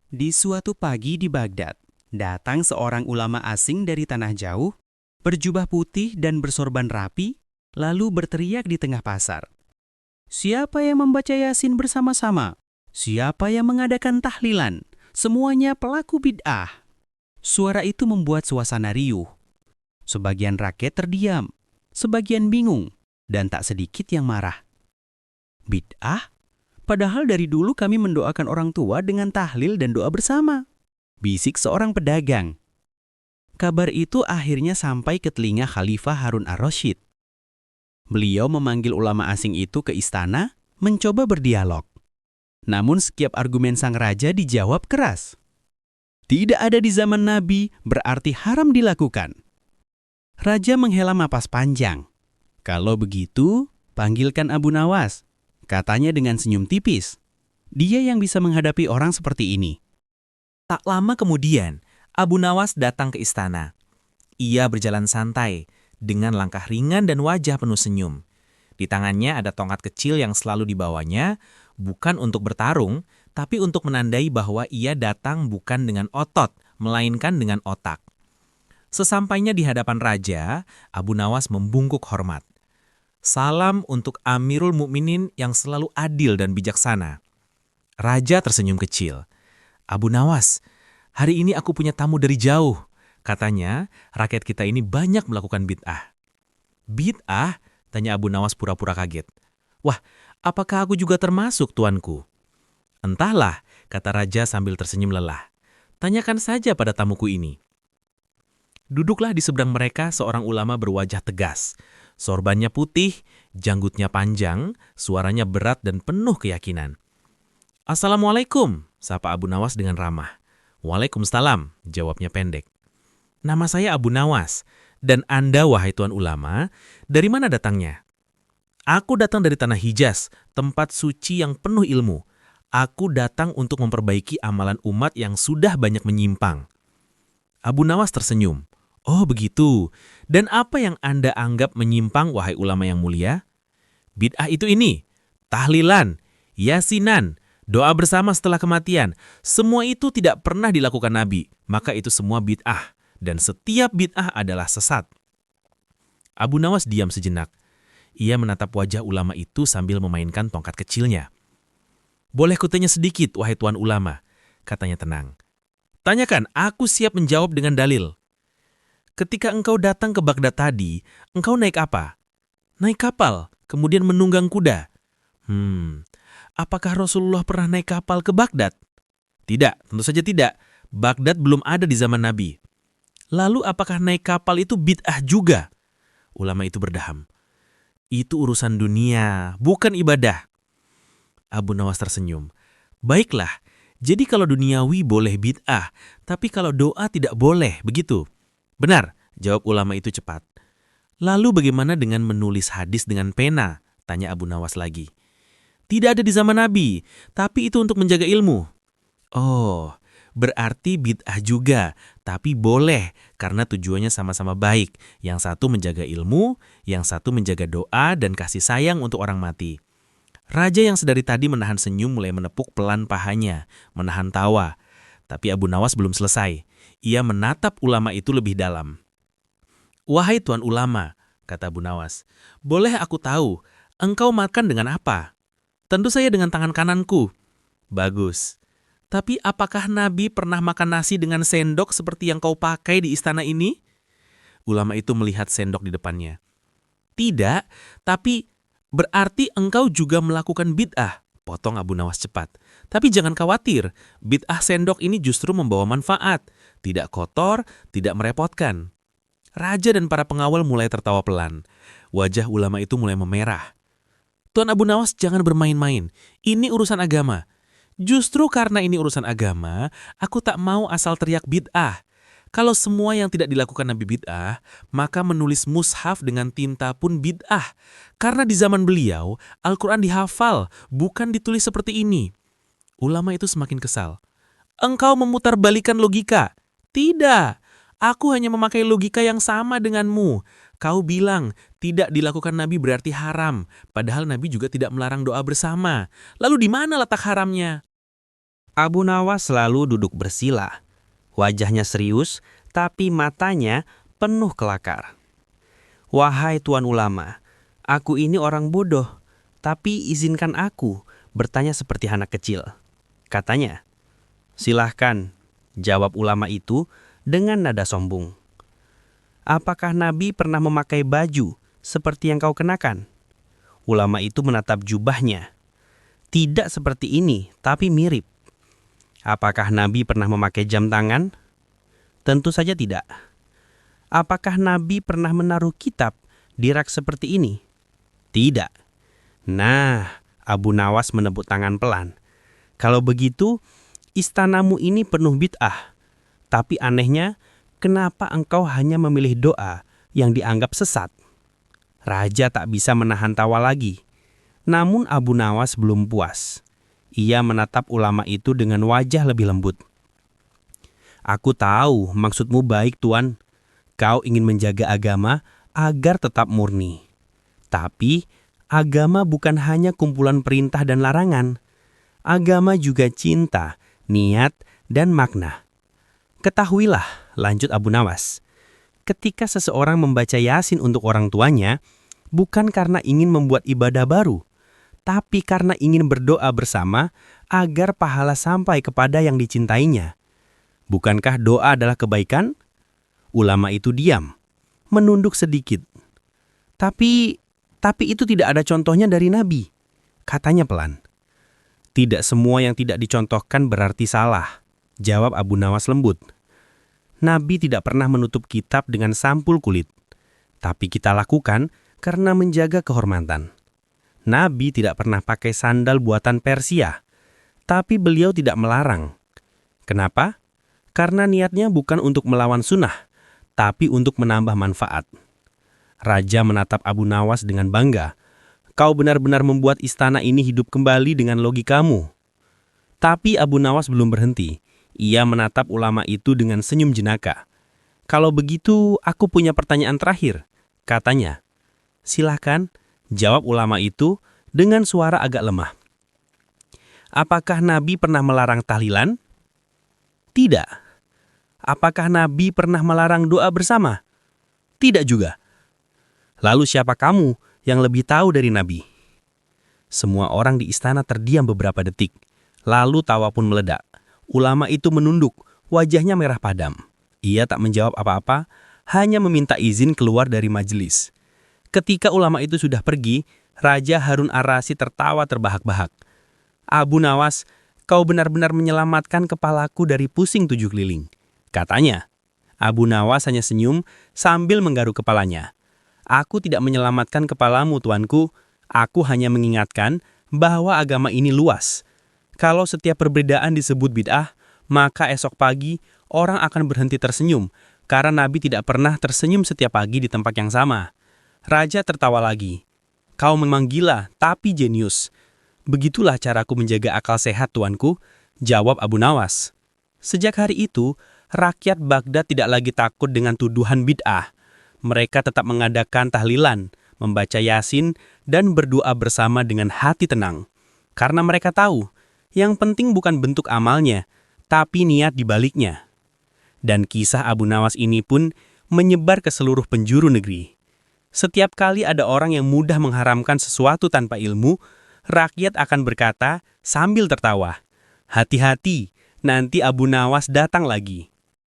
Di suatu pagi di Baghdad, datang seorang ulama asing dari tanah jauh, berjubah putih dan bersorban rapi, lalu berteriak di tengah pasar. Siapa yang membaca Yasin bersama-sama? Siapa yang mengadakan tahlilan? Semuanya pelaku bid'ah. Suara itu membuat suasana riuh. Sebagian rakyat terdiam, sebagian bingung, dan tak sedikit yang marah. Bid'ah? Padahal dari dulu kami mendoakan orang tua dengan tahlil dan doa bersama. Bisik seorang pedagang. Kabar itu akhirnya sampai ke telinga Khalifah Harun ar-Rasyid. Beliau memanggil ulama asing itu ke istana, mencoba berdialog. Namun setiap argumen sang raja dijawab keras. Tidak ada di zaman Nabi, berarti haram dilakukan. Raja menghela napas panjang. Kalau begitu, panggilkan Abu Nawas, katanya dengan senyum tipis. Dia yang bisa menghadapi orang seperti ini. Tak lama kemudian, Abu Nawas datang ke istana. Ia berjalan santai, dengan langkah ringan dan wajah penuh senyum. Di tangannya ada tongkat kecil yang selalu dibawanya, bukan untuk bertarung, tapi untuk menandai bahwa ia datang bukan dengan otot, melainkan dengan otak. Sesampainya di hadapan raja, Abu Nawas membungkuk hormat. Salam untuk Amirul Mukminin yang selalu adil dan bijaksana. Raja tersenyum kecil. Abu Nawas, hari ini aku punya tamu dari jauh. Katanya, rakyat kita ini banyak melakukan bid'ah. Bid'ah? Tanya Abu Nawas pura-pura kaget. Wah, apakah aku juga termasuk, tuanku? Entahlah, kata raja sambil tersenyum lelah. Tanyakan saja pada tamuku ini. Duduklah di seberang mereka seorang ulama berwajah tegas. Sorbannya putih, janggutnya panjang, suaranya berat dan penuh keyakinan. Assalamualaikum, sapa Abu Nawas dengan ramah. Waalaikumsalam, jawabnya pendek. Nama saya Abu Nawas, dan Anda, wahai tuan ulama, dari mana datangnya? Aku datang dari tanah Hijaz, tempat suci yang penuh ilmu. Aku datang untuk memperbaiki amalan umat yang sudah banyak menyimpang. Abu Nawas tersenyum. Oh begitu, dan apa yang Anda anggap menyimpang, wahai ulama yang mulia? Bid'ah itu ini, tahlilan, yasinan, doa bersama setelah kematian, semua itu tidak pernah dilakukan Nabi, maka itu semua bid'ah, dan setiap bid'ah adalah sesat. Abu Nawas diam sejenak. Ia menatap wajah ulama itu sambil memainkan tongkat kecilnya. Boleh kutanya sedikit, wahai tuan ulama, katanya tenang. Tanyakan, aku siap menjawab dengan dalil. Ketika engkau datang ke Baghdad tadi, engkau naik apa? Naik kapal, kemudian menunggang kuda. Apakah Rasulullah pernah naik kapal ke Baghdad? Tidak, tentu saja tidak. Baghdad belum ada di zaman Nabi. Lalu apakah naik kapal itu bid'ah juga? Ulama itu berdaham. Itu urusan dunia, bukan ibadah. Abu Nawas tersenyum. Baiklah, jadi kalau duniawi boleh bid'ah, tapi kalau doa tidak boleh, begitu? Benar, jawab ulama itu cepat. Lalu bagaimana dengan menulis hadis dengan pena? Tanya Abu Nawas lagi. Tidak ada di zaman Nabi, tapi itu untuk menjaga ilmu. Oh, berarti bid'ah juga, tapi boleh karena tujuannya sama-sama baik. Yang satu menjaga ilmu, yang satu menjaga doa dan kasih sayang untuk orang mati. Raja yang sedari tadi menahan senyum mulai menepuk pelan pahanya, menahan tawa. Tapi Abu Nawas belum selesai. Ia menatap ulama itu lebih dalam. Wahai tuan ulama, kata Abu Nawas, boleh aku tahu, engkau makan dengan apa? Tentu saya dengan tangan kananku. Bagus. Tapi apakah Nabi pernah makan nasi dengan sendok seperti yang kau pakai di istana ini? Ulama itu melihat sendok di depannya. Tidak, tapi berarti engkau juga melakukan bid'ah, potong Abu Nawas cepat. Tapi jangan khawatir, bid'ah sendok ini justru membawa manfaat. Tidak kotor, tidak merepotkan. Raja dan para pengawal mulai tertawa pelan. Wajah ulama itu mulai memerah. Tuan Abu Nawas jangan bermain-main. Ini urusan agama. Justru karena ini urusan agama, aku tak mau asal teriak bid'ah. Kalau semua yang tidak dilakukan Nabi bid'ah, maka menulis mushaf dengan tinta pun bid'ah. Karena di zaman beliau, Al-Quran dihafal, bukan ditulis seperti ini. Ulama itu semakin kesal. Engkau memutarbalikkan logika. Tidak, aku hanya memakai logika yang sama denganmu. Kau bilang, tidak dilakukan Nabi berarti haram. Padahal Nabi juga tidak melarang doa bersama. Lalu di mana letak haramnya? Abu Nawas selalu duduk bersila. Wajahnya serius, tapi matanya penuh kelakar. "Wahai Tuan Ulama, aku ini orang bodoh, tapi izinkan aku bertanya seperti anak kecil," katanya. "Silahkan," jawab ulama itu dengan nada sombong. "Apakah Nabi pernah memakai baju seperti yang kau kenakan?" Ulama itu menatap jubahnya. "Tidak seperti ini, tapi mirip." "Apakah Nabi pernah memakai jam tangan?" "Tentu saja tidak." "Apakah Nabi pernah menaruh kitab di rak seperti ini?" "Tidak." "Nah," Abu Nawas menepuk tangan pelan. "Kalau begitu, istanamu ini penuh bid'ah. Tapi anehnya, kenapa engkau hanya memilih doa yang dianggap sesat?" Raja tak bisa menahan tawa lagi. Namun Abu Nawas belum puas. Ia menatap ulama itu dengan wajah lebih lembut. "Aku tahu maksudmu baik, Tuan. Kau ingin menjaga agama agar tetap murni. Tapi agama bukan hanya kumpulan perintah dan larangan. Agama juga cinta, niat, dan makna. Ketahuilah," lanjut Abu Nawas, "ketika seseorang membaca Yasin untuk orang tuanya, bukan karena ingin membuat ibadah baru, tapi karena ingin berdoa bersama agar pahala sampai kepada yang dicintainya. Bukankah doa adalah kebaikan?" Ulama itu diam, menunduk sedikit. Tapi itu tidak ada contohnya dari Nabi," katanya pelan. "Tidak semua yang tidak dicontohkan berarti salah," jawab Abu Nawas lembut. "Nabi tidak pernah menutup kitab dengan sampul kulit. Tapi kita lakukan karena menjaga kehormatan. Nabi tidak pernah pakai sandal buatan Persia, tapi beliau tidak melarang. Kenapa? Karena niatnya bukan untuk melawan sunnah, tapi untuk menambah manfaat." Raja menatap Abu Nawas dengan bangga. "Kau benar-benar membuat istana ini hidup kembali dengan logikamu." Tapi Abu Nawas belum berhenti. Ia menatap ulama itu dengan senyum jenaka. "Kalau begitu, aku punya pertanyaan terakhir," katanya. "Silakan," jawab ulama itu dengan suara agak lemah. "Apakah Nabi pernah melarang tahlilan?" "Tidak." "Apakah Nabi pernah melarang doa bersama?" "Tidak juga." "Lalu siapa kamu yang lebih tahu dari Nabi?" Semua orang di istana terdiam beberapa detik. Lalu tawa pun meledak. Ulama itu menunduk, wajahnya merah padam. Ia tak menjawab apa-apa, hanya meminta izin keluar dari majelis. Ketika ulama itu sudah pergi, Raja Harun ar-Rasyid tertawa terbahak-bahak. "Abu Nawas, kau benar-benar menyelamatkan kepalaku dari pusing 7 keliling," katanya. Abu Nawas hanya senyum sambil menggaruk kepalanya. "Aku tidak menyelamatkan kepalamu, tuanku. Aku hanya mengingatkan bahwa agama ini luas. Kalau setiap perbedaan disebut bid'ah, maka esok pagi orang akan berhenti tersenyum, karena Nabi tidak pernah tersenyum setiap pagi di tempat yang sama." Raja tertawa lagi. "Kau memang gila, tapi jenius." "Begitulah caraku menjaga akal sehat, tuanku," jawab Abu Nawas. Sejak hari itu, rakyat Baghdad tidak lagi takut dengan tuduhan bid'ah. Mereka tetap mengadakan tahlilan, membaca Yasin, dan berdoa bersama dengan hati tenang. Karena mereka tahu, yang penting bukan bentuk amalnya, tapi niat di baliknya. Dan kisah Abu Nawas ini pun menyebar ke seluruh penjuru negeri. Setiap kali ada orang yang mudah mengharamkan sesuatu tanpa ilmu, rakyat akan berkata sambil tertawa, "Hati-hati, nanti Abu Nawas datang lagi."